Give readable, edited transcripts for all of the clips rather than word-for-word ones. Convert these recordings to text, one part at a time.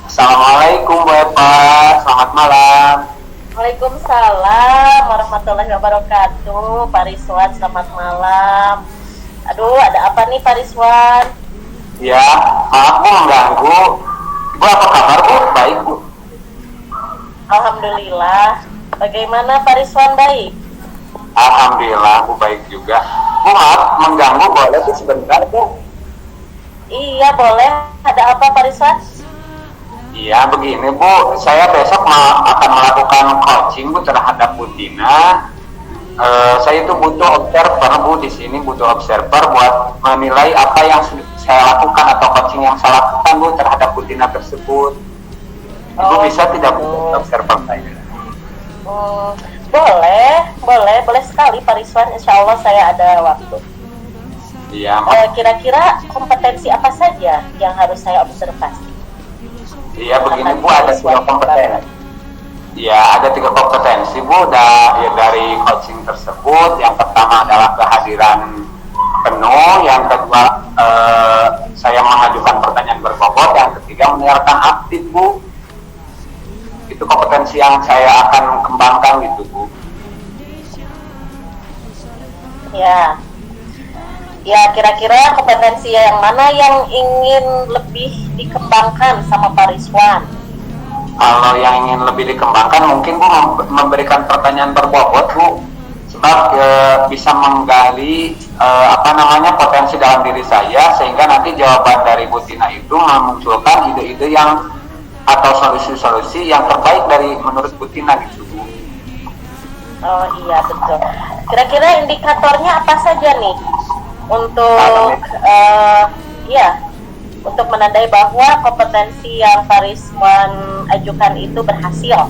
Assalamualaikum Bu Eva, selamat malam. Waalaikumsalam warahmatullahi wabarakatuh. Pak Rizwan, selamat malam. Aduh, ada apa nih Pak Rizwan? Ya, maaf Bu mengganggu. Bu apa kabar Bu? Baik Bu. Alhamdulillah. Bagaimana Pak Rizwan, baik? Alhamdulillah Bu baik juga. Bu maaf mengganggu, boleh sih sebentar Bu? Iya boleh. Ada apa Pak Rizwan? Iya begini Bu, saya besok akan melakukan coaching Bu terhadap Bu Tina. Saya itu butuh observer Bu, di sini butuh observer buat menilai apa yang saya lakukan atau coaching yang saya lakukan Bu terhadap Bu Tina tersebut. Ibu bisa tidak butuh observer saya? Boleh sekali Pak Rizwan. Insya Allah saya ada waktu. Iya. Kira-kira kompetensi apa saja yang harus saya observasi? Iya begini Bu, ada 3 kompetensi. Iya ada 3 kompetensi Bu dari coaching tersebut. Yang pertama adalah kehadiran penuh, yang kedua saya mengajukan pertanyaan berbobot, yang ketiga mendengarkan aktif Bu. Itu kompetensi yang saya akan kembangkan gitu Bu. Ya, kira-kira kompetensi yang mana yang ingin lebih dikembangkan sama Pak Rizwan? Kalau yang ingin lebih dikembangkan mungkin Bu memberikan pertanyaan berbobot Bu, sebab bisa menggali potensi dalam diri saya, sehingga nanti jawaban dari Bu Tina itu memunculkan ide-ide yang atau solusi-solusi yang terbaik dari menurut Bu Tina gitu Bu. Oh iya betul. Kira-kira indikatornya apa saja nih untuk untuk menandai bahwa kompetensi yang Pak Rizwan ajukan itu berhasil?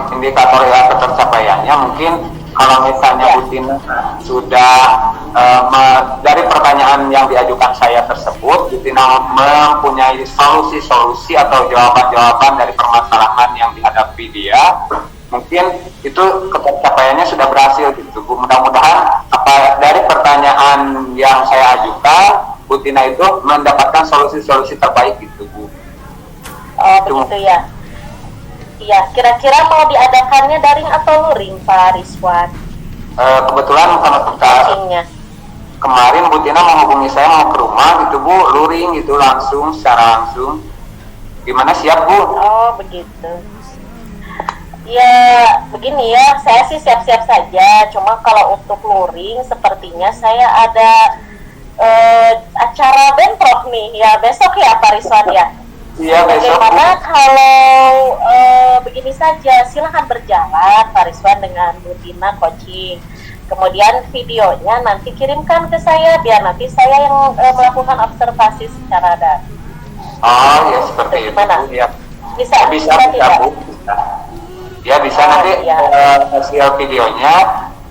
Indikator yang ketercapaiannya mungkin kalau misalnya Bu Tina sudah dari pertanyaan yang diajukan saya tersebut, Bu Tina mempunyai solusi-solusi atau jawaban-jawaban dari permasalahan yang dihadapi dia, mungkin itu ketercapaiannya sudah berhasil gitu Bu. Mudah-mudahan dari pertanyaan yang saya ajukan, Bu Tina itu mendapatkan solusi-solusi terbaik gitu Bu. Oh begitu ya. Iya, kira-kira mau diadakannya daring atau luring Pak Rizwan? Kebetulan kemarin Bu Tina menghubungi saya mau ke rumah gitu Bu, luring gitu secara langsung. Gimana, siap Bu? Oh begitu. Ya begini ya, saya sih siap-siap saja. Cuma kalau untuk luring sepertinya saya ada acara bentrok nih ya besok ya Pak Rizwan ya. Iya besok. Bagaimana kalau begini saja, silahkan berjalan Pak Rizwan dengan Bu Tina coaching. Kemudian videonya nanti kirimkan ke saya, biar nanti saya yang melakukan observasi secara daring. Oh ya seperti itu. Ya. Bisa tidak Bu? Ya bisa nanti hasil videonya,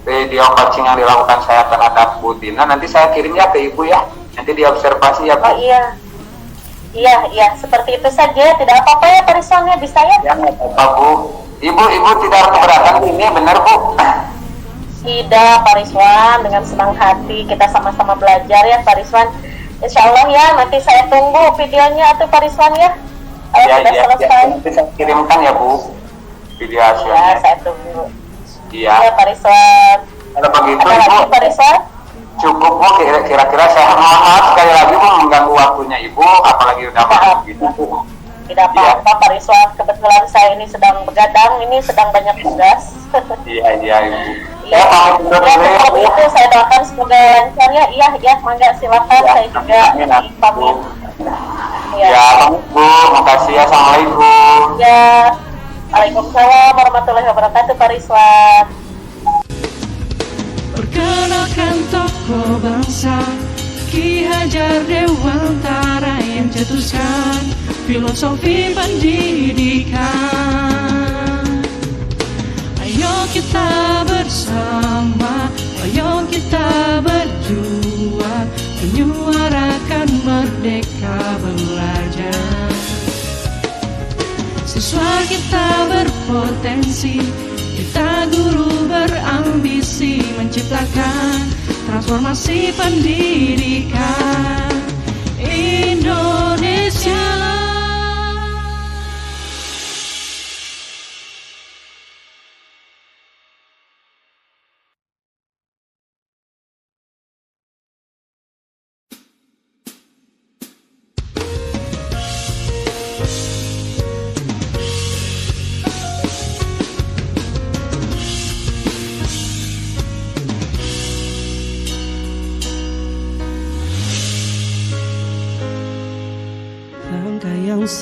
video coaching yang dilakukan saya terhadap Bu Tina nanti saya kirim ya ke Ibu ya. Nanti diobservasi ya Bu. Oh iya, seperti itu saja. Tidak apa-apa ya Pak Rizwan ya, bisa ya? Ya nggak apa-apa Bu. Ibu tidak keberatan ini, benar Bu? Tidak Pak Rizwan, dengan senang hati kita sama-sama belajar ya Pak Rizwan. Insya Allah ya, nanti saya tunggu videonya tuh Pak Rizwan ya. Kalau sudah selesai. Nanti saya kirimkan ya Bu video hasilnya. Ya, saya tunggu. Iya. Ya Pak Rizwan. Kalau begitu ada Ibu. lagi Pak Rizwan? Cukup Bu, kira-kira saya maaf sekali lagi Bu mengganggu waktunya Ibu, apalagi udah maaf gitu Bu. Tidak apa-apa Pak Rizwan, kebetulan saya ini sedang begadang, ini sedang banyak tugas. Iya Ibu. Ya, kalau itu saya doakan semoga lancar ya. Iya, mangga silakan saya juga pamit. Ya, pamit Bu, makasih ya, assalamualaikum. Ya, Waalaikumsalam warahmatullahi wabarakatuh Pak Rizwan. Perkenalkan tokoh bangsa Ki Hajar Dewantara yang cetuskan filosofi pendidikan. Ayo kita bersama, ayo kita berjuang menyuarakan merdeka belajar. Siswa kita berpotensi, kita guru berambisi menciptakan transformasi pendidikan Indonesia.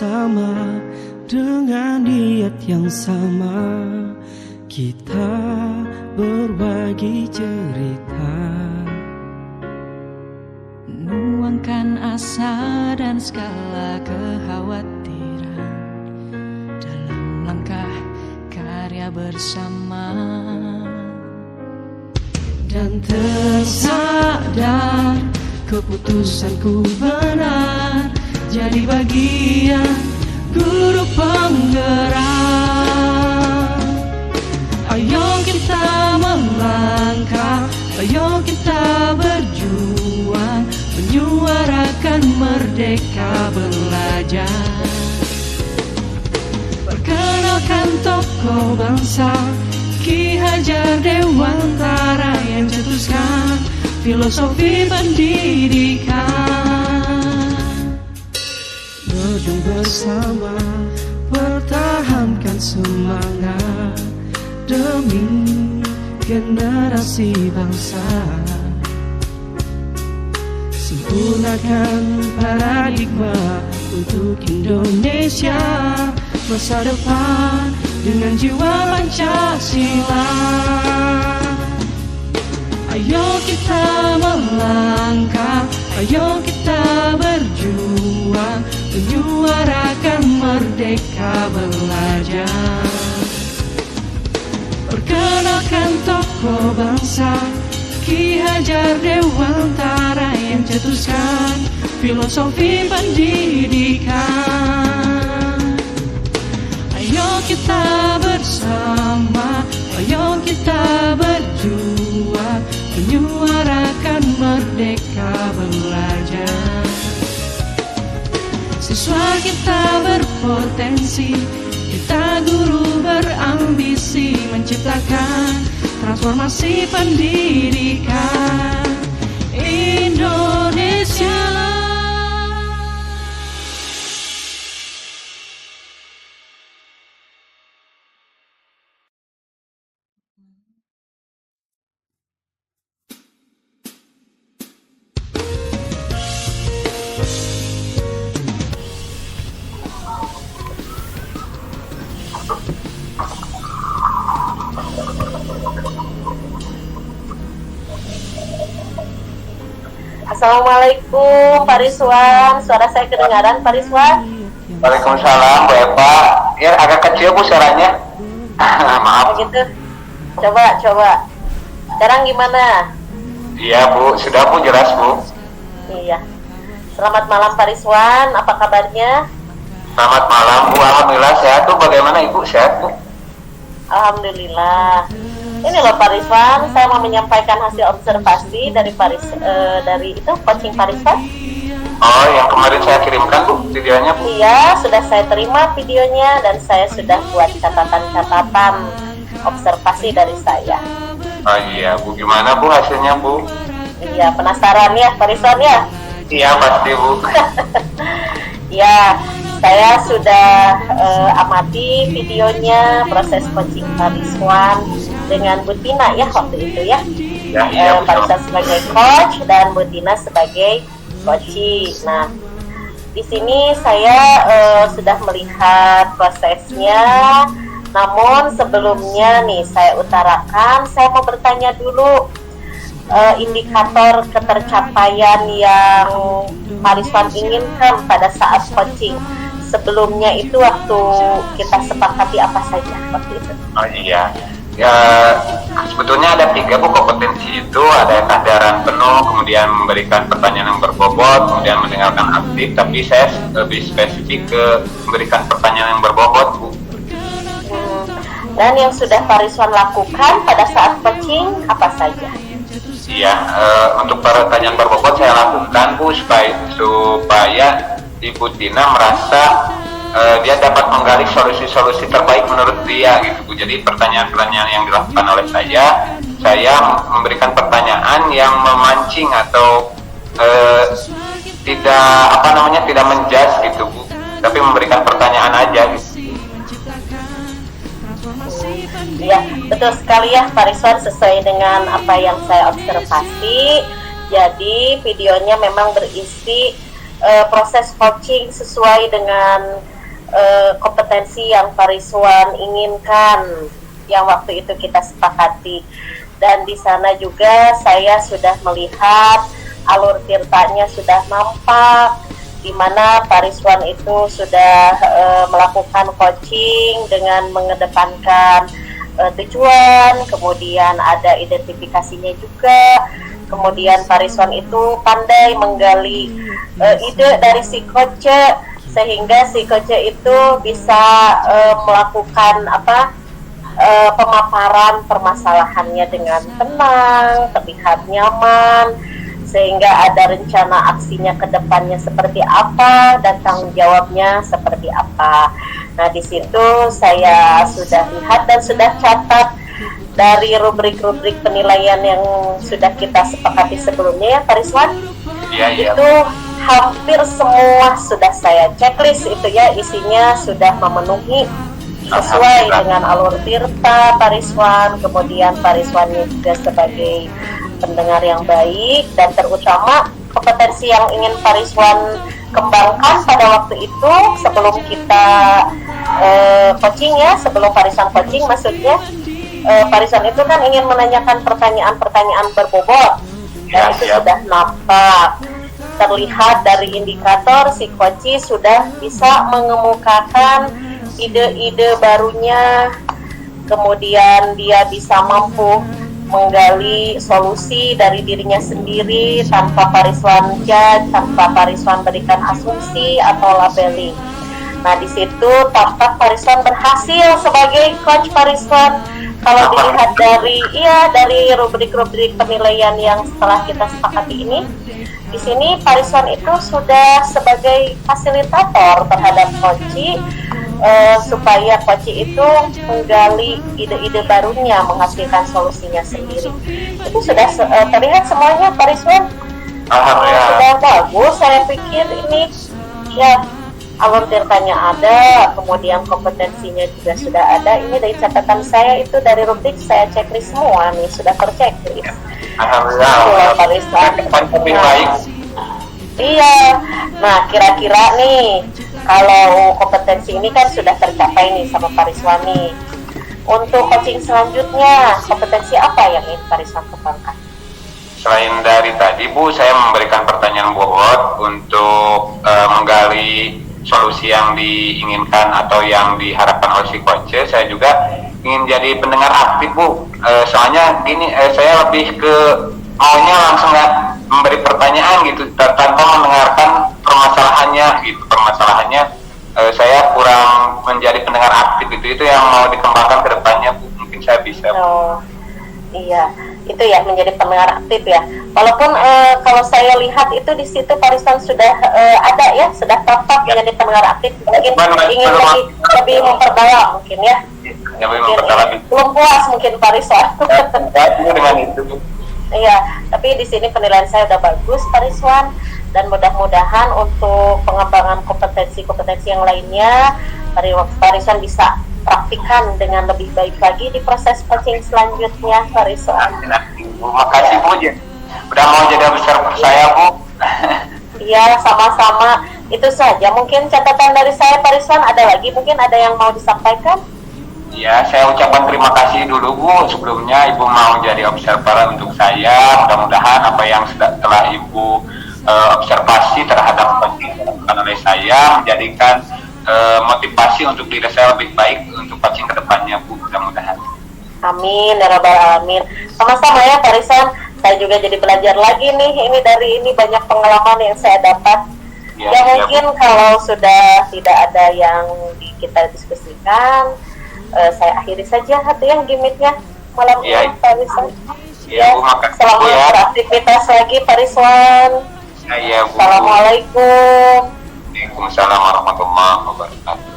bersama dengan niat yang sama. Kita berbagi cerita, nuangkan asa dan segala kekhawatiran dalam langkah karya bersama. Dan tersadar keputusanku benar, jadi bagian guru penggerak. Ayo kita melangkah, ayo kita berjuang, menyuarakan merdeka belajar. Perkenalkan tokoh bangsa Ki Hajar Dewantara yang cetuskan filosofi pendidikan. Berjuang bersama, pertahankan semangat demi generasi bangsa. Sempurnakan paradigma untuk Indonesia masa depan dengan jiwa Pancasila. Ayo kita melangkah, ayo kita berjuang, menyuarakan merdeka belajar. Perkenalkan tokoh bangsa Ki Hajar Dewantara yang cetuskan filosofi pendidikan. Ayo kita bersama, ayo kita berjuang, menyuarakan merdeka belajar. Siswa kita berpotensi, kita guru berambisi menciptakan transformasi pendidikan Indonesia. Assalamualaikum Pak Rizwan, suara saya kedengaran Pak Rizwan? Waalaikumsalam Bu Eva. Ya agak kecil Bu suaranya. Maaf. Gitu. Coba. Sekarang gimana? Iya Bu, sudah Bu, jelas Bu. Iya. Selamat malam Pak Rizwan, apa kabarnya? Selamat malam Bu, alhamdulillah sehat Bu. Bagaimana Ibu, sehat Bu? Alhamdulillah. Ini loh Pak Rizwan, saya mau menyampaikan hasil observasi dari dari itu coaching Pak Rizwan. Oh, yang kemarin saya kirimkan Bu, videonya Bu. Iya, sudah saya terima videonya dan saya sudah buat catatan-catatan observasi dari saya. Oh iya Bu, gimana Bu hasilnya Bu? Iya, penasaran ya Pak Rizwan ya? Iya pasti Bu. Ya, saya sudah amati videonya proses coaching Pak Rizwan dengan Bu Tina ya waktu itu ya. Iya, Pak Rizwan sebagai coach dan Bu Tina sebagai coaching. Nah, di sini saya sudah melihat prosesnya. Namun sebelumnya nih saya utarakan, saya mau bertanya dulu indikator ketercapaian yang Pak Rizwan inginkan pada saat coaching. Sebelumnya itu waktu kita sepakati apa saja waktu itu? Oh iya. Ya, sebetulnya ada 3 Bu kompetensi itu, ada kesadaran penuh, kemudian memberikan pertanyaan yang berbobot, kemudian mendengarkan aktif, tapi saya lebih spesifik ke memberikan pertanyaan yang berbobot Bu. Dan yang sudah Pak Rizwan lakukan pada saat coaching apa saja? Iya, untuk pertanyaan berbobot saya lakukan Bu supaya Ibu Tina merasa dia dapat menggali solusi-solusi terbaik menurut dia gitu Bu. Jadi pertanyaan-pertanyaan yang dilakukan oleh saya memberikan pertanyaan yang memancing atau tidak menjudge gitu Bu, tapi memberikan pertanyaan aja gitu. Ya, betul sekali ya Pak Rizwan, sesuai dengan apa yang saya observasi. Jadi videonya memang berisi proses coaching sesuai dengan kompetensi yang Pak Rizwan inginkan, yang waktu itu kita sepakati. Dan di sana juga saya sudah melihat alur tirtanya sudah nampak, di mana Pak Rizwan itu sudah melakukan coaching dengan mengedepankan tujuan, kemudian ada identifikasinya juga. Kemudian Pak Rizwan itu pandai menggali ide dari si coach, sehingga si coach itu bisa melakukan pemaparan permasalahannya dengan tenang, terlihat nyaman, sehingga ada rencana aksinya ke depannya seperti apa dan tanggung jawabnya seperti apa. Nah, di situ saya sudah lihat dan sudah catat dari rubrik-rubrik penilaian yang sudah kita sepakati sebelumnya ya Pak Rizwan. Iya. Itu hampir semua sudah saya checklist itu ya, isinya sudah memenuhi sesuai dengan alur tirta Pak Rizwan. Kemudian Pak Rizwan juga sebagai pendengar yang baik, dan terutama kompetensi yang ingin Pak Rizwan kembangkan pada waktu itu sebelum kita coaching ya, sebelum Pak Rizwan coaching maksudnya, Pak Rizwan itu kan ingin menanyakan pertanyaan-pertanyaan berbobot, dan itu sudah nampak terlihat dari indikator si coach sudah bisa mengemukakan ide-ide barunya, kemudian dia bisa mampu menggali solusi dari dirinya sendiri tanpa Pak Rizwan judge, tanpa Pak Rizwan berikan asumsi atau labeling. Nah, di situ tampak Pak Rizwan berhasil sebagai coach Pak Rizwan. Kalau dilihat dari rubrik-rubrik penilaian yang setelah kita sepakati ini, di sini Pak Rizwan itu sudah sebagai fasilitator terhadap coach, supaya coach itu menggali ide-ide barunya, menghasilkan solusinya sendiri. Itu sudah terlihat semuanya Pak Rizwan. Sudah bagus, saya pikir ini ya, alur tirtanya ada, kemudian kompetensinya juga sudah ada. Ini dari catatan saya itu, dari rubrik saya checklist semua nih, sudah terchecklist. Alhamdulillah. Pak Rizwan. Lebih baik. Iya. Nah, kira-kira nih, kalau kompetensi ini kan sudah tercapai nih sama Pak Rizwan nih. Untuk coaching selanjutnya, kompetensi apa yang ingin Pak Rizwan kembangkan? Selain dari tadi Bu, saya memberikan pertanyaan bobot untuk menggali solusi yang diinginkan atau yang diharapkan oleh si coach. Saya juga ingin jadi pendengar aktif Bu. Soalnya gini, saya lebih ke maunya langsung memberi pertanyaan gitu, tanpa mendengarkan permasalahannya gitu. Permasalahannya saya kurang menjadi pendengar aktif gitu. Itu yang mau dikembangkan ke depannya Bu. Mungkin saya bisa. Iya, itu ya, menjadi pendengar aktif ya. Walaupun kalau saya lihat itu di situ Pak Rizwan sudah ada ya, sudah tampak menjadi pendengar aktif. Mungkin ingin lebih memperdalam mungkin ya. Belum puas mungkin Pak Rizwan. Dengan itu. Iya, tapi di sini penilaian saya udah bagus Pak Rizwan, dan mudah-mudahan untuk pengembangan kompetensi yang lainnya Pak Rizwan bisa praktikan dengan lebih baik lagi di proses coaching selanjutnya Pak Rizwan. Makasih Bu, udah mau jadi observer saya Bu. Iya, sama-sama. Itu saja mungkin catatan dari saya Pak Rizwan. Ada lagi mungkin ada yang mau disampaikan? Ya, saya ucapkan terima kasih dulu Bu. Sebelumnya Ibu mau jadi observer untuk saya. Mudah-mudahan apa yang telah Ibu observasi terhadap coaching oleh saya menjadikan motivasi untuk diri saya lebih baik untuk coaching ke depannya Bu. Mudah-mudahan. Amin ya rabbal alamin. Sama-sama ya Pak Rizwan. Saya juga jadi belajar lagi nih. Ini banyak pengalaman yang saya dapat. Ya mungkin kalau sudah tidak ada yang kita diskusikan, saya akhiri saja yang gimmicknya malam ini Pak Rizwan. Ya, Bu, makasih selamat ya. beraktivitas lagi Pak Rizwan. Ya, Bu. Assalamualaikum. Waalaikumsalam warahmatullahi wabarakatuh.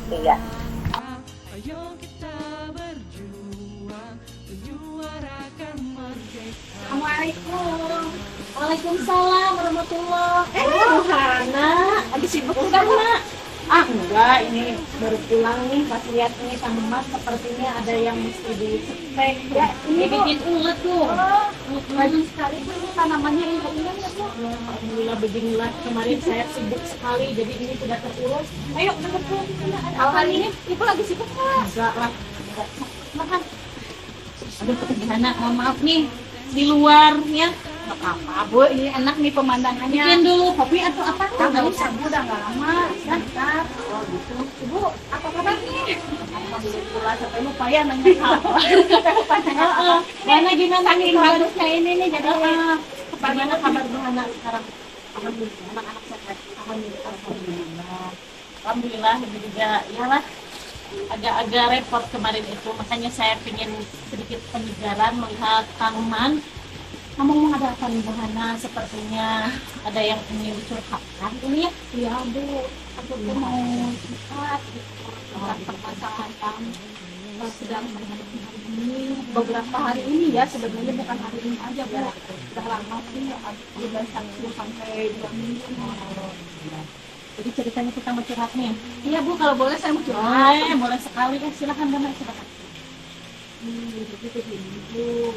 Iya. Ayo kita berjuang menyuarakan merdeka. Assalamualaikum. Waalaikumsalam warahmatullahi. Ruhana, lagi sibuk bukan, Nak? Enggak, ini baru pulang nih, pas lihat nih sama Mas sepertinya ada yang mesti dispek ya. Ini bibit ulet tuh. Rajin sekali tuh ini tanamannya ini ya Bu. Alhamdulillah beginilah, kemarin saya sibuk sekali jadi ini sudah terurus. Ayo cepet Bu. Kalau hari ini Ibu lagi sibuk nggak? Enggak lah. Makan. Aduh Gimana, mohon maaf nih di luar ya. Nggak apa-apa Bu, ini enak nih pemandangannya. Bikin dulu kopi atau apa? Nggak usah Bu, udah nggak lama. Bentar. Oh gitu. Ibu, apa kabar nih? Alhamdulillah, sampai lupa ya nanya apa. Mana gimana nih bagusnya ini nih jadi bagaimana kabar Bu Hana sekarang? Alhamdulillah, anak-anak sehat. Alhamdulillah. Alhamdulillah, ini juga iyalah agak-agak repot kemarin itu, makanya saya ingin sedikit penyegaran melihat tanaman. Ngomong ada apa nih Bu Hana? Sepertinya ada yang ingin dicurhatkan ini ya? Iya Bu, aku tuh mau curhat tentang permasalahan sedang menghadapi hari ini. Beberapa hari ini ya, sebenarnya bukan hari ini aja Bu. Sudah lama sih, udah 1 sampai 2 minggu. Jadi ceritanya kita mau curhat nih. Iya Bu, kalau boleh saya mau curhat. Boleh sekali ya, silakan Bu, silakan. Jadi begini Bu,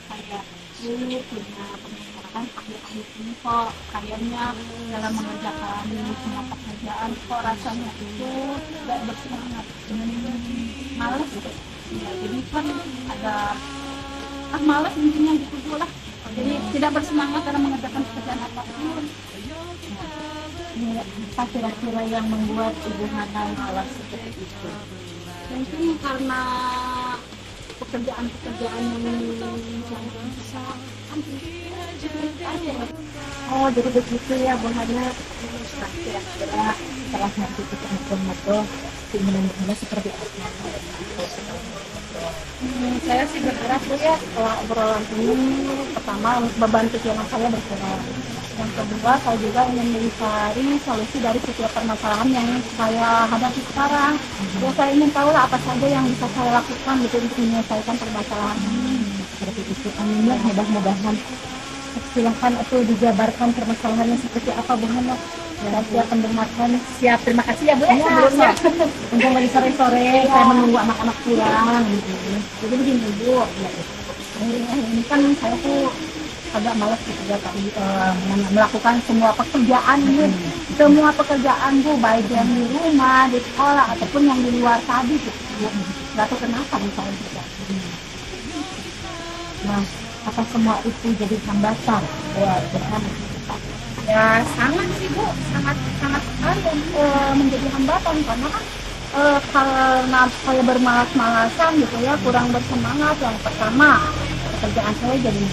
saya punya permasalahan akhir-akhir ini kok kayaknya dalam mengerjakan semua pekerjaan kok rasanya itu tidak bersemangat, malas gitu. Ya, jadi kan ada malas intinya gitu lah. Jadi tidak bersemangat dalam mengerjakan pekerjaan apapun. Ini apa kira-kira yang membuat Ibu Hana malas seperti itu? Mungkin karena pekerjaan-pekerjaan yang bisa oh jadi begitu ya Bu Hana. Nah, kira-kira setelah nanti kita ngobrol-ngobrol keinginan Bu Hana seperti apa? Saya sih berharap Bu ya setelah obrolan ini pertama beban pikiran saya berkurang. Yang kedua, saya juga ingin mencari solusi dari setiap permasalahan yang saya hadapi sekarang. Ya, saya ingin tahu lah apa saja yang bisa saya lakukan gitu untuk menyelesaikan permasalahan ini. Seperti itu, amin ya, mudah-mudahan. Silahkan atau dijabarkan permasalahannya seperti apa Bu Hana. Dan siap mendengarkan. Siap, terima kasih ya Bu ya sebelumnya. Untuk lagi sore-sore, saya menunggu anak-anak pulang. Gitu. Jadi begini Bu, ini kan saya tuh agak malas gitu ya tadi melakukan semua pekerjaan semua pekerjaan Bu, baik yang di rumah, di sekolah ataupun yang di luar tadi gitu. Nggak tahu kenapa misalnya juga. Nah, apa semua itu jadi hambatan buat Bu Hana? Ya sangat sih Bu, sangat sekali menjadi hambatan karena kan karena saya bermalas-malasan gitu ya, kurang bersemangat. Yang pertama pekerjaan saya jadi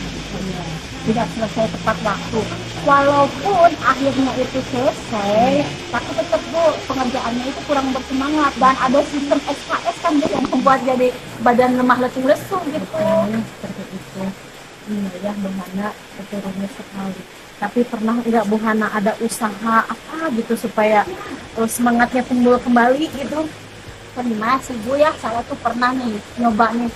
tidak selesai tepat waktu. Walaupun akhirnya itu selesai, tapi tetap Bu pengerjaannya itu kurang bersemangat dan ada sistem SKS kan Bu yang membuat jadi badan lemah letih lesu gitu. Seperti itu. Iya ya Bu Hana, keturunnya sekali. Tapi pernah enggak Bu Hana ada usaha apa gitu supaya semangatnya timbul kembali gitu? Pernah sih Bu ya, saya tuh pernah nih nyoba nih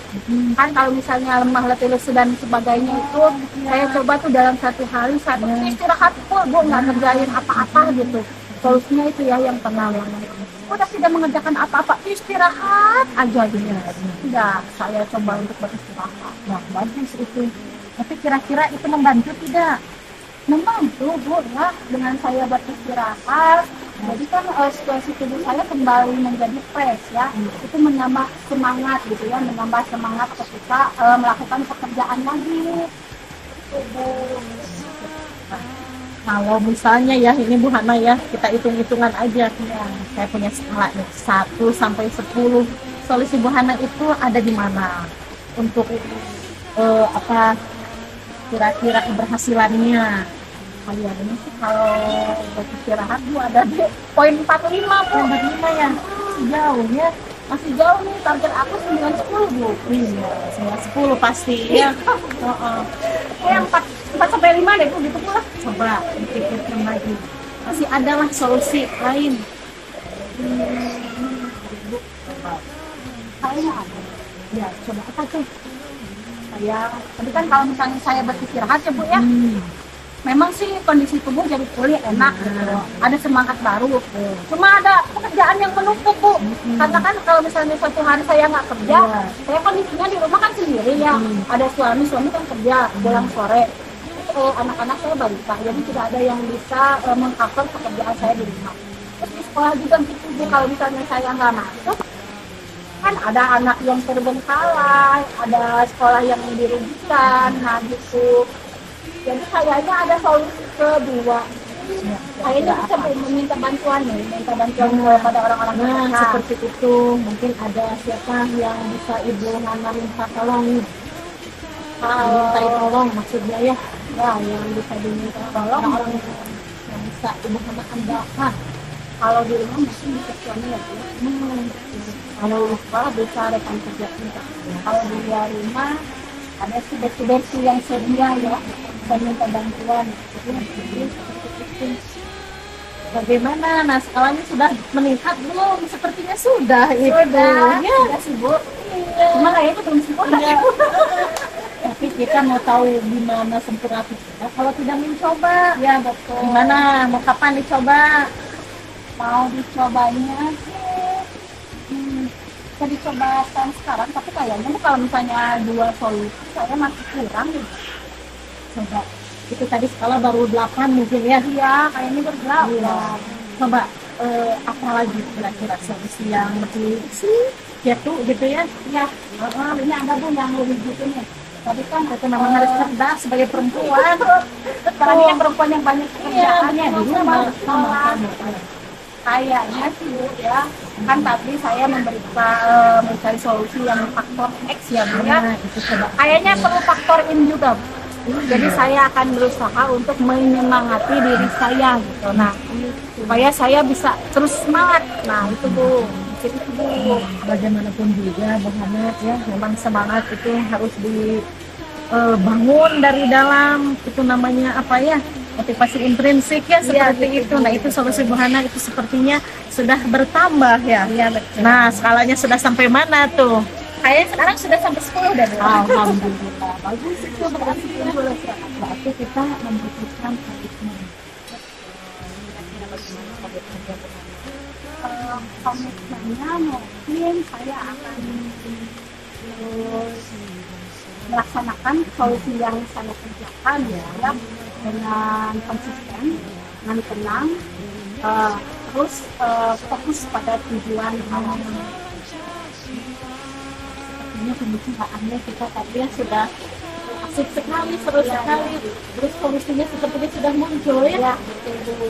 kan kalau misalnya lemah letih lesu dan sebagainya itu saya coba tuh dalam 1 hari saya istirahat full Bu, nggak ngerjain apa-apa gitu. Solusinya itu ya yang tenang, udah tidak mengerjakan apa-apa, istirahat aja gitu. Tidak, saya coba untuk beristirahat. Nah bagus itu, tapi kira-kira itu membantu tidak? Membantu Bu ya, dengan saya beristirahat. Jadi kan situasi tubuh saya kembali menjadi fresh ya, itu menambah semangat gitu ya, menambah semangat ketika melakukan pekerjaan lagi. Nah, kalau misalnya ya ini Bu Hana ya, kita hitung-hitungan aja ya. Saya punya skala nih 1 sampai 10. Solusi Bu Hana itu ada di mana? Untuk apa kira-kira keberhasilannya? Kalian ini sih kalau beristirahat Bu ada di poin 45 Bu. 45 ya, masih jauh ya. Masih jauh nih, target aku 9-10 Bu. Iya, 9-10 pasti ya. Yang 4 sampai 5 deh Bu, gitu pula. Coba dipikirkan lagi. Masih ada lah solusi lain. Bu, coba. Kayaknya ada. Ya, coba apa tuh? Saya, tapi kan kalau misalnya saya beristirahat ya Bu ya. memang sih kondisi tubuh jadi pulih enak gitu. Ada semangat baru. Cuma ada pekerjaan yang menumpuk Bu. Karena kan kalau misalnya suatu hari saya nggak kerja, saya kondisinya di rumah kan sendiri ya. Ada suami kan kerja pulang sore. Anak-anak saya balita, jadi tidak ada yang bisa mengcover pekerjaan saya di rumah. Terus di sekolah juga gitu Bu, kalau misalnya saya nggak masuk, kan ada anak yang terbengkalai, ada sekolah yang dirugikan, nah gitu. Jadi kayaknya ada solusi kedua. Kayaknya bisa meminta bantuan nih, minta bantuan kepada orang-orang terdekat. Seperti itu, mungkin ada siapa yang bisa Ibu Hana minta tolong nih? Minta tolong maksudnya ya, yang bisa diminta tolong orang yang bisa Ibu Hana andalkan. Kalau di rumah mungkin bisa suami ya Bu. Kalau di sekolah bisa rekan kerja kita. Kalau di luar rumah ada sih bersih-bersih yang sedia ya, bisa minta bantuan. Bagaimana? Nah, skalanya sudah meningkat belum? Sepertinya sudah itu. Sudah sih Bu. Cuma kayaknya belum sempurna. Tapi kita mau tahu gimana sempurna kita kalau tidak mencoba. Ya betul. Gimana? Mau kapan dicoba? Mau dicobanya sih bisa dicobakan sekarang, tapi kayaknya Bu, kalau misalnya dua solusi saya masih kurang gitu. Coba. Itu tadi skala baru 8 mungkin ya. Iya, kayaknya bergerak. Coba apa lagi kira-kira solusi yang lebih gitu ya? Ya, ini ada Bu yang lebih gitu nih. Tadi kan Itu memang harus cerdas sebagai perempuan. sekarang ini perempuan yang banyak pekerjaannya Iya, di betul. rumah, Sama, sekolah. sama. Kayaknya sih Bu ya, kan tadi saya memberikan mencari solusi yang faktor X ya Bu ya. Nah, itu coba. Kayaknya perlu faktor in juga Bu. Jadi saya akan berusaha untuk menyemangati diri saya gitu. Nah, supaya saya bisa terus semangat. Nah, itu Bu. Itu Bu. Bagaimanapun juga Bu Hana ya, memang semangat itu harus dibangun dari dalam. Itu namanya apa ya? Motivasi intrinsik ya, seperti itu. Nah, itu solusi Bu Hana itu sepertinya sudah bertambah ya. Iya, betul. Nah, skalanya sudah sampai mana tuh? Kayaknya sekarang sudah sampai 10 dan Alhamdulillah. Bagus itu berarti kita membutuhkan komitmen. komitmennya mungkin saya akan melaksanakan solusi yang saya kerjakan ya dengan konsisten, dengan tenang, terus fokus pada tujuan Sepertinya pembicaraannya kita tadi ya sudah asik sekali, seru sekali. Terus solusinya sepertinya sudah muncul ya.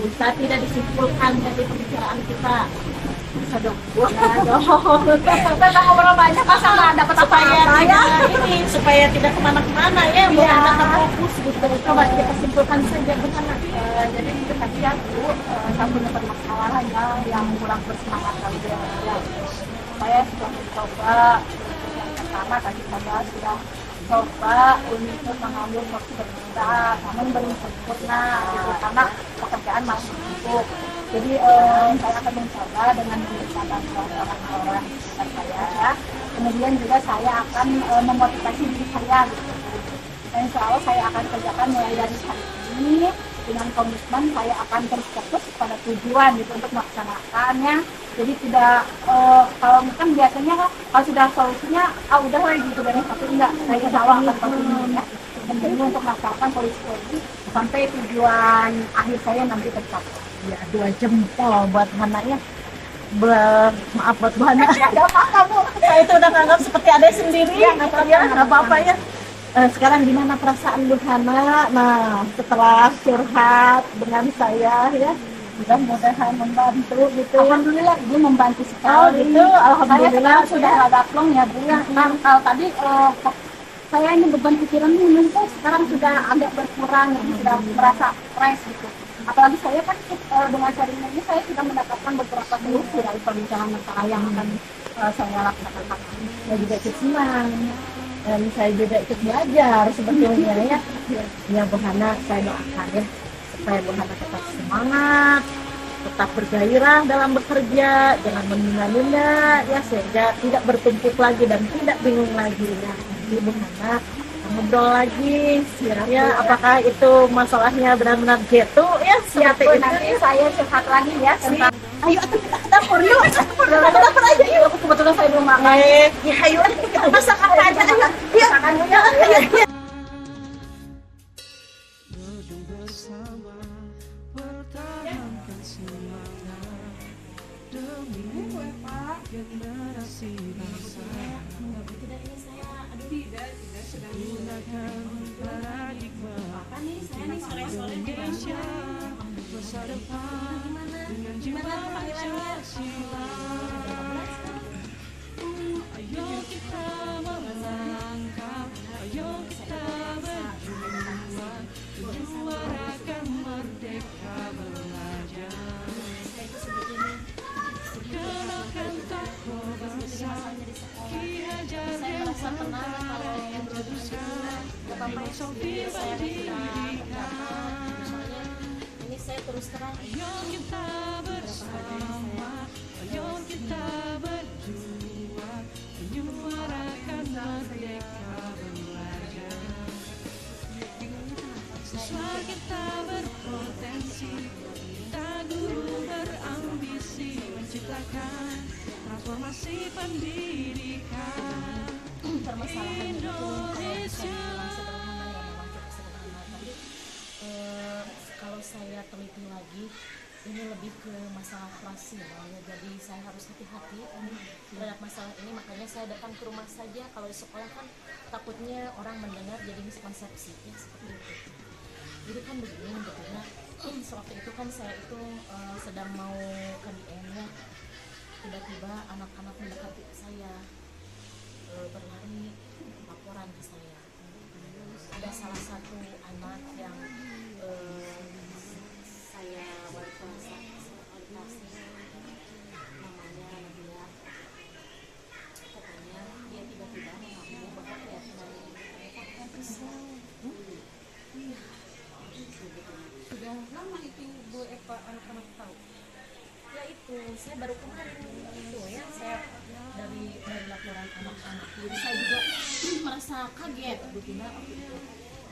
Bisa tidak disimpulkan dari pembicaraan kita? Bisa dong. kita ngobrol banyak masa nggak dapat Supaya apa-apa ya. supaya tidak kemana-mana ya, bukan kita fokus gitu. Coba kita simpulkan saja bersama. Jadi itu tadi ya Bu, satunya permasalahan ya yang kurang bersemangat kali ya. Saya sudah mencoba yang pertama tadi saya sudah coba untuk mengambil waktu berbeda, namun belum sempurna gitu, karena pekerjaan masih menumpuk. Jadi saya akan mencoba dengan meminta bantuan orang-orang di sekitar saya ya. Kemudian juga saya akan memotivasi diri saya gitu. Dan insya Allah saya akan kerjakan mulai dari hari ini dengan komitmen. Saya akan terus fokus pada tujuan gitu untuk melaksanakannya. Jadi tidak kalau mungkin biasanya kan kalau sudah solusinya udah lah gitu beres, tapi enggak, saya insya Allah akan komitmen ya. Tentunya untuk melaksanakan polisi sampai tujuan akhir saya nanti tercapai. Ya, 2 jempol buat Hana ya. Maaf buat Bu Hana. Gak apa-apa Bu. Saya itu udah nganggap seperti adek sendiri. Ya, nggak apa-apa, Ya, nggak apa-apa ya. Sekarang gimana perasaan Bu Hana? Nah, setelah curhat dengan saya ya, mudah-mudahan membantu gitu. Alhamdulillah Ibu membantu Oh sekali. gitu, Saya alhamdulillah sekarang sudah agak plong ya Bu ya. Nah, kalau tadi saya ini beban pikiran ini menumpuk, sekarang sudah agak berkurang, jadi sudah merasa fresh gitu. Apalagi saya kan dengan sharing ini saya sudah mendapatkan beberapa solusi dari perbincangan masalah yang akan saya laksanakan. Saya juga ikut senang dan saya juga ikut belajar sebetulnya ya. Ya Bu Hana, saya doakan ya supaya Bu Hana tetap semangat, tetap bergairah dalam bekerja, jangan menunda-nunda ya, sehingga tidak bertumpuk lagi dan tidak bingung lagi ya. Nanti Bu Hana ngobrol lagi ya, apakah itu masalahnya benar-benar gitu ya. Siap seperti Bu, itu. nanti saya curhat lagi ya tentang. Ayo atuh kita ke dapur yuk. Ke dapur aja yuk. Kebetulan saya belum makan. Ya ayo kita masak apa aja ayo. Yuk. Makan dulu ya. Ayo. Berjuang bersama, pertahankan semangat demi generasi bangsa. Gunakan paradigma Indonesia masa depan dengan jiwa Pancasila. Ayo kita melangkah, ayo kita berjuang, menyuarakan merdeka belajar. Kenalkan tokoh bangsa, Ki Hajar Dewantara, introduksikan filosofi pendidikan. Ini saya terus terang Ayo kita bersama, ayo kita berjuang, menyuarakan merdeka belajar. Siswa kita berpotensi, kita guru berambisi, menciptakan transformasi pendidikan permasalahan itu Indonesia. Kalau saya teliti lagi, ini lebih ke masalah rasial ya, jadi saya harus hati-hati terhadap masalah ini. Makanya saya datang ke rumah saja. Kalau di sekolah kan takutnya orang mendengar jadi miskonsepsi ya, seperti itu. Jadi kan begini betulnya, sewaktu itu kan saya itu sedang mau KDM ya, tiba-tiba anak-anak mendekati saya, berlari laporan ke saya. Ada salah satu anak yang saya wali kelas namanya Nadia, katanya dia tiba-tiba mengaku bahwa kelihatan dari sudah lama itu Bu Eva anak-anak tahu ya. Itu saya baru kemarin itu ya, saya dari laporan anak-anak, jadi saya juga merasa kaget betina waktu itu.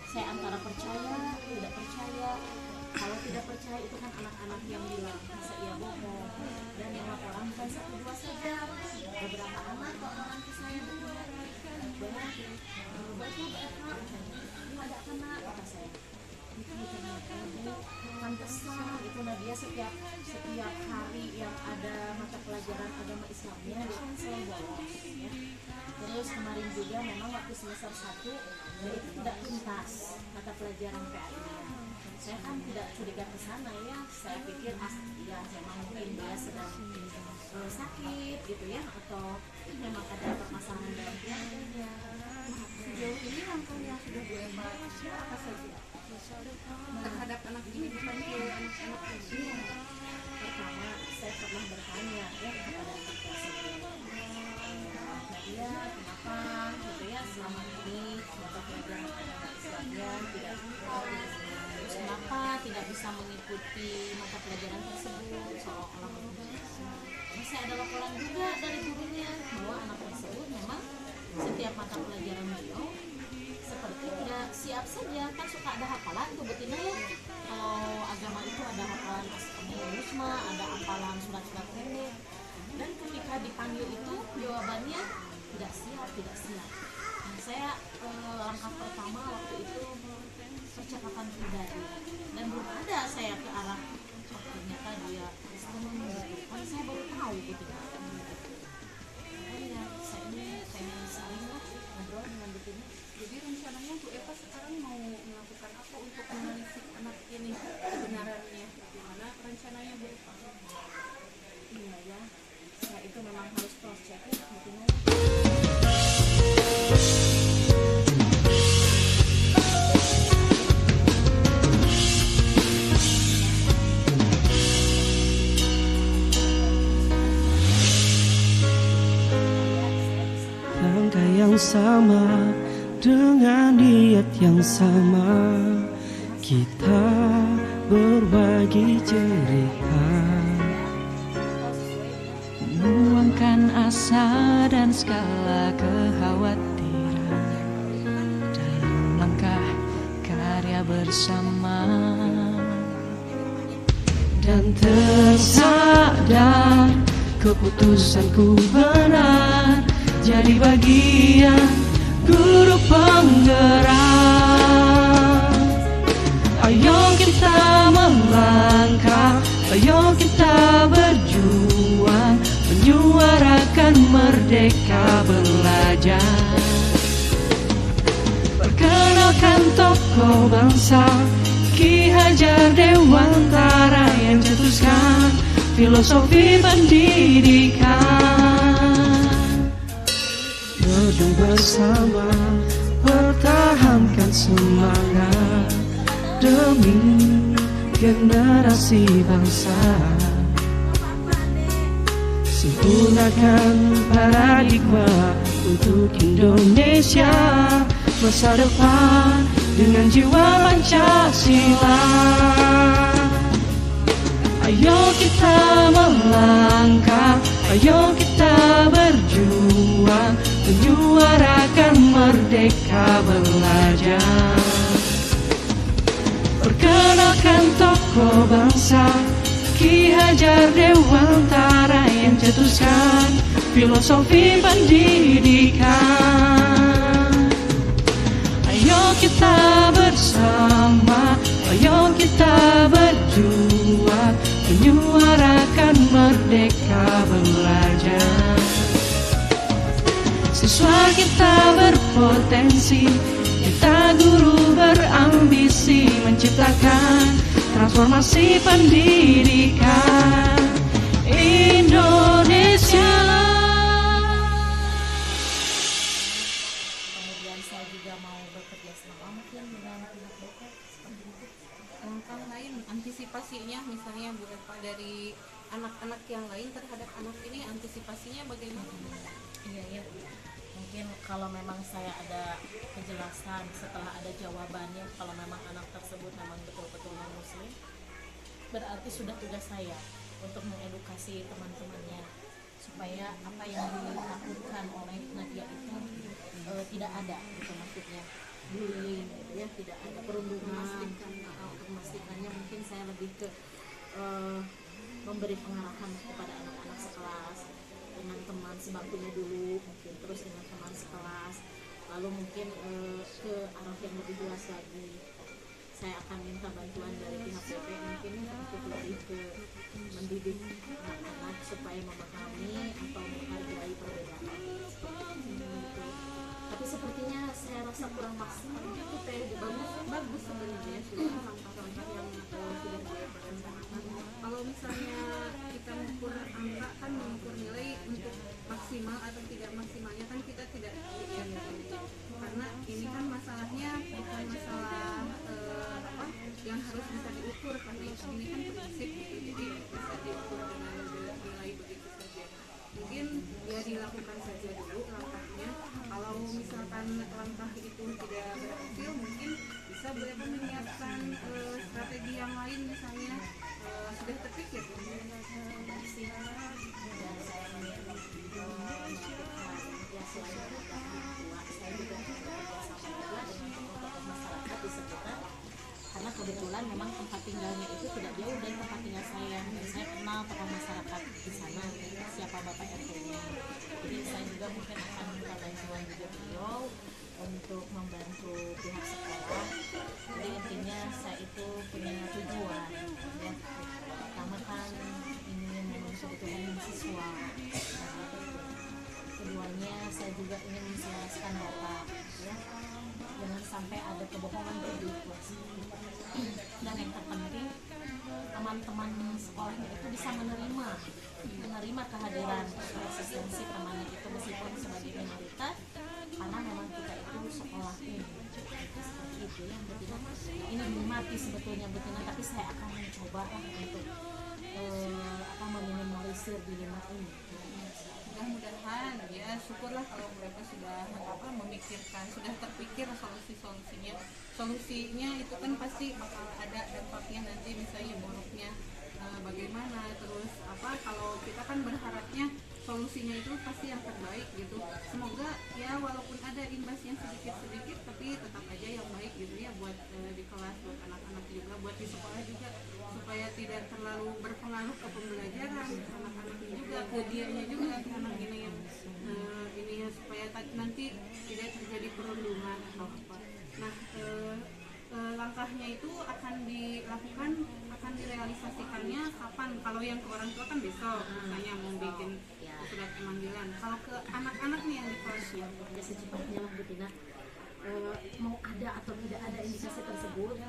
Saya antara percaya tidak percaya. Kalau tidak percaya itu kan anak-anak yang bilang masa ia bohong, dan yang laporan bukan satu dua saja, beberapa anak laporan ke saya benar betul Eva, ini ada anak kata saya. Pantesan itu Nadia setiap hari yang ada mata pelajaran agama Islamnya dia kan selalu bolos ya. Terus kemarin juga memang waktu semester 1 dia itu tidak tuntas mata pelajaran PAI-nya. Saya kan tidak curiga ke sana ya, saya pikir ya memang mungkin dia sedang sakit gitu ya, atau memang ada permasalahan dalam keluarganya. Sejauh ini langkah yang sudah Bu Eva apa saja terhadap anak ini, bukan ke anak-anak ini? Pertama, saya pernah bertanya ya kepada anak tersebut, Nadia kenapa gitu ya selama ini mata pelajaran agama Islamnya tidak terus kenapa tidak bisa mengikuti mata pelajaran tersebut seolah-olah masih ada laporan juga dari gurunya bahwa anak tersebut memang setiap mata pelajaran beliau seperti tidak siap saja. Kan suka ada hafalan tuh betina ya, kalau agama itu ada hafalan Asma, ada hafalan surat-surat pendek, dan ketika dipanggil itu jawabannya tidak siap. Nah, saya langkah pertama waktu itu percakapan pribadi, dan belum ada saya ke arah ternyata dia Kristen gitu kan, saya baru tahu gitu kan. Makanya saya ini pengen saling ngobrol dengan betina. Jadi rencananya Bu Eva sekarang mau melakukan apa untuk menelisik anak ini kebenarannya? Bagaimana rencananya Bu Eva? Iya ya, saya itu memang harus cross check ya betina. Langkah yang sama dengan niat yang sama, kita berbagi cerita, menuangkan asa dan segala kekhawatiran dalam bersama. Dan tersadar keputusanku benar, jadi bagian guru penggerak. Ayo kita melangkah, ayo kita berjuang, menyuarakan merdeka belajar. Perkenalkan tokoh bangsa Ki Hajar Dewantara yang cetuskan filosofi pendidikan. Berjuang bersama, pertahankan semangat demi generasi bangsa. Sempurnakan paradigma untuk Indonesia masa depan dengan jiwa Pancasila. Ayo kita melangkah, ayo kita berjuang, menyuarakan merdeka belajar. Perkenalkan tokoh bangsa Ki Hajar Dewantara yang cetuskan filosofi pendidikan. Ayo kita bersama, ayo kita berjuang, menyuarakan merdeka belajar. Siswa kita berpotensi, kita guru berambisi menciptakan transformasi pendidikan Indonesia. Kemudian saya juga mau bekerja sama mungkin dengan pihak BK seperti itu. Langkah lain antisipasinya misalnya Bu Eva dari anak-anak yang lain terhadap anak ini antisipasinya bagaimana? Iya. Mungkin kalau memang saya ada kejelasan setelah ada jawabannya, kalau memang anak tersebut memang betul-betul non muslim, berarti sudah tugas saya untuk mengedukasi teman-temannya supaya apa yang dilakukan oleh Nadia itu tidak ada, gitu maksudnya bullying, ya tidak ada perundungan. Untuk memastikannya mungkin saya lebih ke memberi pengarahan kepada anak-anak sekelas dengan teman sebangkunya dulu, mungkin terus dengan teman sekelas, lalu mungkin ke arah yang lebih luas lagi. Saya akan minta bantuan dari pihak BP mungkin untuk lebih ke mendidik anak-anak supaya memahami atau menghargai perbedaan. Tapi sepertinya saya rasa kurang maksimal. Itu kayak bagus sebenarnya sudah langkah-langkah yang sudah direncanakan. Kalau misalnya kita mengukur angka kan mengukur nilai untuk maksimal atau tidak maksimalnya kan kita tidak lihat karena ini kan masalahnya bukan masalah yang harus bisa diukur karena ini kan prinsip gitu, jadi bisa diukur dengan nilai begitu saja. Mungkin ya dilakukan saja dulu langkahnya. Kalau misalkan langkah itu tidak berhasil, mungkin bisa boleh menyiapkan strategi yang lain misalnya sudah terpikir. Karena kebetulan memang tempat tinggalnya itu tidak jauh dari tempat tinggal saya, dan saya kenal tokoh masyarakat di sana, siapa Bapak RT-nya. Jadi saya juga mungkin akan minta bantuan juga beliau untuk membantu pihak sekolah. Jadi intinya saya itu punya tujuan, ya. Pertama kan ingin membantu siswa. Keduanya saya juga ingin menjelaskan Bapak, ya. Jangan sampai ada kebohongan berdikuas. Dan yang terpenting teman-teman sekolahnya itu bisa menerima kehadiran eksistensi temannya itu meskipun sebagai minoritas, karena memang kita itu sekolah seperti itu ya betina. Ini belum mati sebetulnya betina, tapi saya akan mencoba untuk meminimalisir dilema ini. Mudah-mudahan ya, syukurlah kalau mereka sudah memikirkan, sudah terpikir solusinya itu kan pasti bakal ada dampaknya nanti, misalnya buruknya bagaimana, terus kalau kita kan berharapnya solusinya itu pasti yang terbaik gitu. Semoga ya walaupun ada imbas yang sedikit-sedikit tapi tetap aja yang baik gitu ya buat di kelas, buat anak-anak juga, buat di sekolah juga, supaya tidak terlalu berpengaruh ke pembelajaran anak-anaknya juga, ke dianya juga, ke anak ini yang ini ya, supaya nanti tidak terjadi perundungan atau apa. Nah, langkahnya itu akan dilakukan, akan direalisasikannya kapan? Kalau yang ke orang tua kan besok, misalnya mau bikin surat pemanggilan. Kalau ke anak-anak nih yang di kelasnya, Ya secepatnya lah Bu Tina. Mau ada atau tidak ada indikasi tersebut,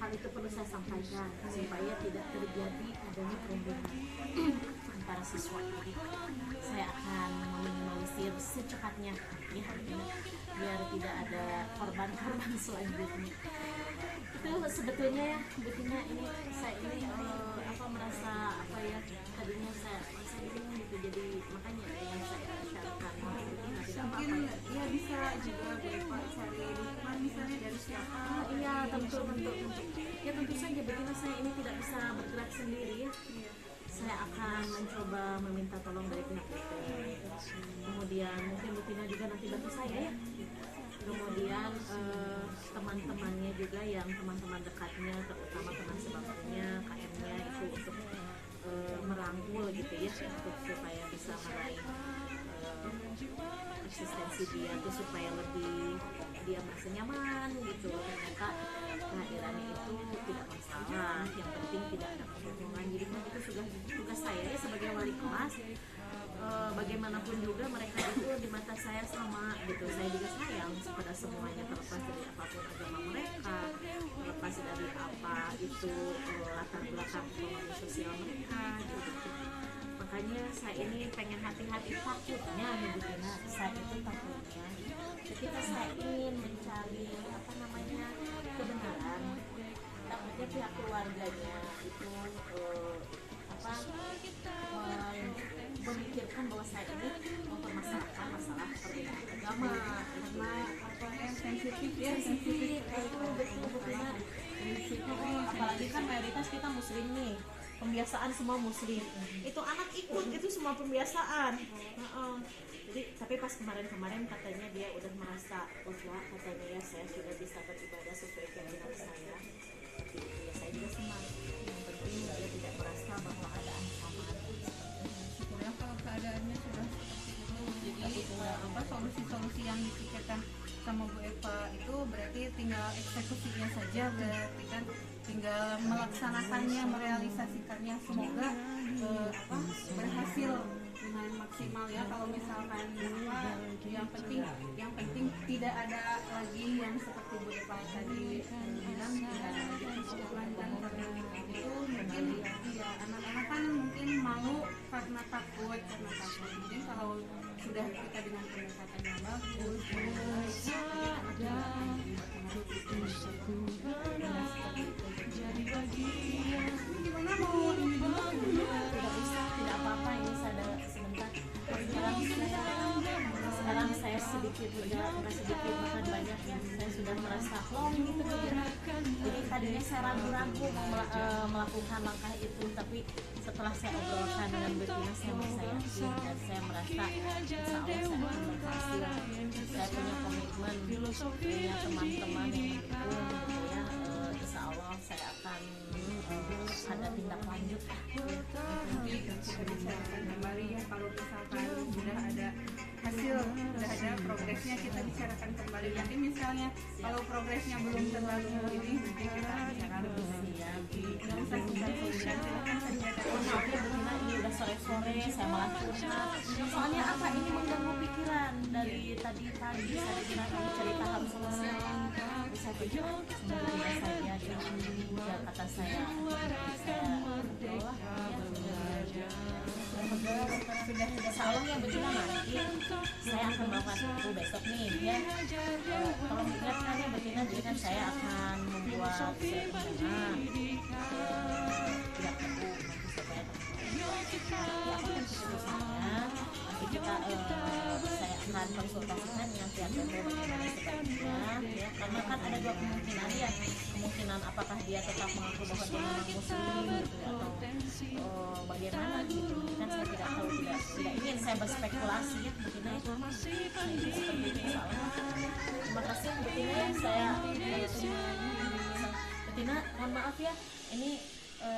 hal itu perlu saya sampaikan supaya tidak terjadi adanya perundungan antara siswa ini. Saya akan meminimalisir secepatnya ya, biar tidak ada korban-korban selanjutnya. Itu sebetulnya ya Bu Tina, ini saya ini merasa tadinya saya bingung gitu, jadi makanya yang saya syaratkan mungkin ya bisa juga Bapak cari dukungan misalnya dari siapa. Iya tentu ya, tentu saja begini, saya ini tidak bisa bergerak sendiri ya. Saya akan mencoba meminta tolong dari pihak PT, kemudian mungkin Bu Tina juga nanti bantu saya ya, kemudian teman-temannya juga yang teman-teman dekatnya, terutama teman sebangkunya, KM-nya itu untuk merangkul gitu ya, untuk supaya bisa meraih eksistensi dia tuh, supaya lebih dia merasa nyaman gitu. Ternyata kehadirannya itu tidak masalah, yang penting tidak ada kebohongan. Jadi itu sudah tugas saya ya sebagai wali kelas. Bagaimanapun juga mereka itu di mata saya sama gitu. Saya juga sayang kepada semuanya, terlepas dari apapun agama mereka, terlepas dari apa itu latar belakang ekonomi sosial mereka gitu. Makanya saya ini pengen hati-hati, takutnya nih Bu Tina, saya itu takutnya ketika saya ingin mencari kebenaran, takutnya pihak keluarganya itu memikirkan bahwa saya ini mempermasalahkan masalah perbedaan agama, Karena apa yang sensitif ya, sensitif itu betul Bu Tina. Apalagi kan mayoritas kita muslim nih, pembiasaan semua muslim, itu anak ikut itu semua pembiasaan. Jadi tapi pas kemarin katanya dia udah merasa lega, katanya ya saya sudah bisa beribadah sesuai keyakinan saya. Seperti itu ya, saya juga senang. Yang penting dia tidak merasa bahwa ada ancaman. syukurnya kalau keadaannya sudah seperti itu. Jadi solusi-solusi yang dipikirkan sama Bu Eva itu berarti tinggal eksekusinya saja, berarti kan tinggal melaksanakannya, merealisasikannya. Semoga berhasil dengan maksimal ya. Kalau misalkan yang penting tidak ada lagi yang seperti Bu Eva tadi bilang, tidak ada lagi persoalan, dan karena itu mungkin ya anak-anak kan mungkin malu karena takut. Mungkin kalau sudah kita dengan pendekatan yang bagus, gimana mau ini dulu? Tidak usah, tidak apa-apa, ini saya sebentar. Sekarang saya sedikit bahkan banyak ya, saya sudah merasa plong gitu ya. Jadi tadinya saya ragu-ragu mau melakukan langkah itu, tapi setelah saya obrolkan dengan Bu Tina, saya merasa yakin dan saya merasa insya Allah saya akan berhasil. Saya punya komitmen, punya teman-teman yang mendukung gitu ya. Insya Allah saya akan ada tindak lanjut. Nanti kita bicarakan kembali ya, kalau misalkan sudah ada hasil, sudah ada progresnya, kita bicarakan kembali. Nanti misalnya kalau progresnya belum terlalu ini, nanti kita bicara lebih nggak usah sungkan-sungkan. Silakan saja. Maaf ya Bu Tina, ini udah sore-sore, saya malah curhat. Soalnya apa, ini mengganggu pikiran dari tadi pagi. Saya kira kamu cari tahap selesai. Bisa saja, semoga tidak saja dia kata saya berdoa ya. Sudah salah ya Bu Tina, nanti saya akan melakukan itu besok nih ya. Tolong diingatkan ya Bu Tina, jadi kan saya akan membuat surat undangan tidak perlu nanti supaya nanti apapun keputusannya nanti kita saya akan konsultasikan dengan pihak PP bagaimana sebaiknya ya, karena kan ada dua kemungkinan ya, kemungkinan apakah dia tetap mengaku bahwa dia memang muslim gitu ya, atau bagaimana gitu kan, saya tidak tahu, tidak ingin saya berspekulasi ya betina ya. Nah, itu seperti itu soalnya. Terima kasih betina ya, saya betina mohon maaf ya, ini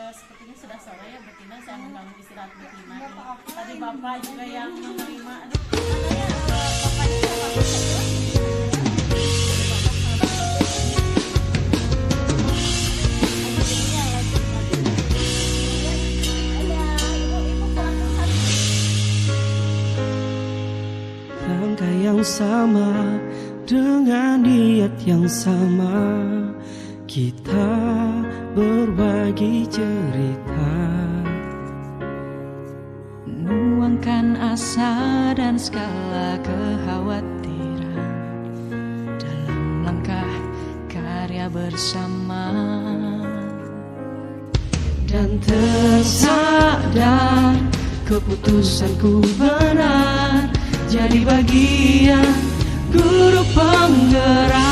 sepertinya sudah sore ya betina, saya mengganggu istirahat betina ini. Tadi bapak juga yang menerima, aduh mana ya bapaknya saya bagus saja. Langkah yang sama dengan niat yang sama, kita berbagi cerita, Nuangkan asa dan segala kekhawatiran dalam langkah karya bersama, dan tersadar keputusanku benar, jadi bagian guru penggerak.